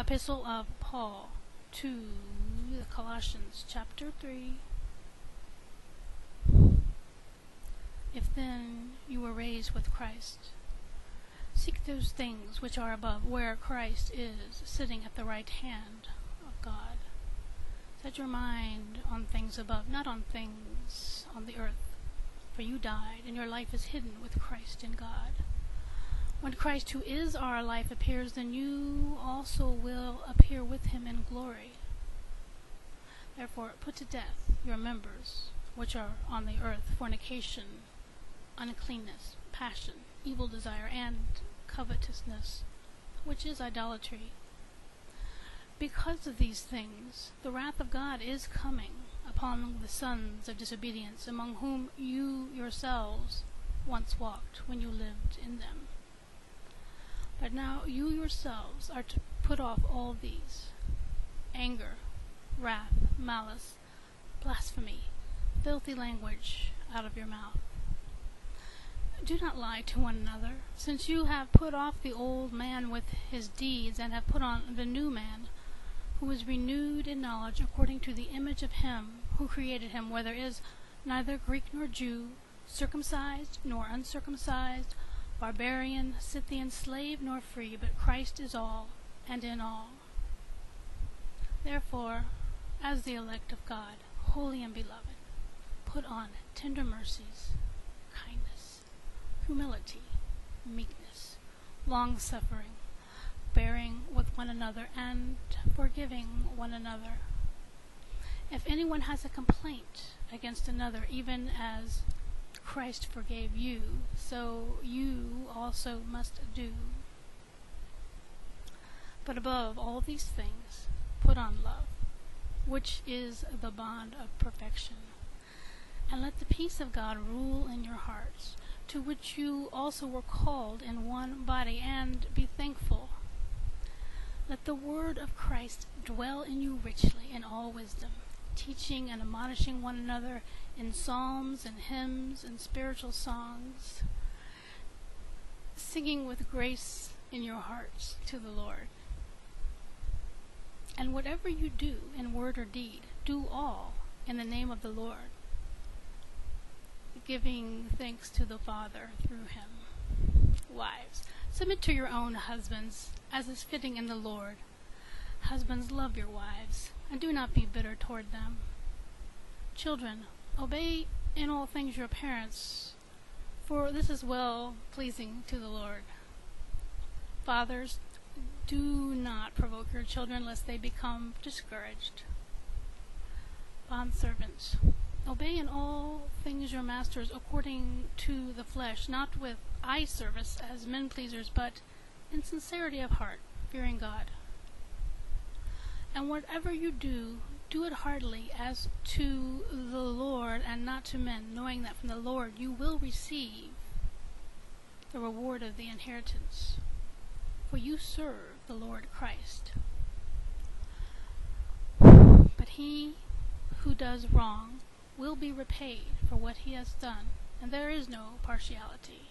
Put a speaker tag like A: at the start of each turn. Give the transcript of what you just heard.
A: Epistle of Paul to the Colossians Chapter 3. If then you were raised with Christ, seek those things which are above, where Christ is, sitting at the right hand of God. Set your mind on things above, not on things on the earth. For you died, and your life is hidden with Christ in God. When Christ, who is our life, appears, then you also will appear with him in glory. Therefore, put to death your members which are on the earth: fornication, uncleanness, passion, evil desire, and covetousness, which is idolatry. Because of these things, the wrath of God is coming upon the sons of disobedience, among whom you yourselves once walked when you lived in them. But now you yourselves are to put off all these: anger, wrath, malice, blasphemy, filthy language out of your mouth. Do not lie to one another, since you have put off the old man with his deeds, and have put on the new man, who is renewed in knowledge according to the image of him who created him, where there is neither Greek nor Jew, circumcised nor uncircumcised, barbarian, Scythian, slave nor free, but Christ is all and in all. Therefore, as the elect of God, holy and beloved, put on tender mercies, kindness, humility, meekness, long-suffering, bearing with one another, and forgiving one another. If anyone has a complaint against another, even as Christ forgave you, so you also must do. But above all these things, put on love, which is the bond of perfection. And let the peace of God rule in your hearts, to which you also were called in one body, and be thankful. Let the word of Christ dwell in you richly in all wisdom, teaching and admonishing one another in psalms and hymns and spiritual songs, singing with grace in your hearts to the Lord. And whatever you do in word or deed, do all in the name of the Lord, giving thanks to the Father through him. Wives, submit to your own husbands, as is fitting in the Lord. Husbands, love your wives, and do not be bitter toward them. Children, obey in all things your parents, for this is well pleasing to the Lord. Fathers, do not provoke your children, lest they become discouraged. Bondservants, obey in all things your masters according to the flesh, not with eye service as men pleasers, but in sincerity of heart, fearing God. And whatever you do, do it heartily as to the Lord and not to men, knowing that from the Lord you will receive the reward of the inheritance. For you serve the Lord Christ. But he who does wrong will be repaid for what he has done, and there is no partiality.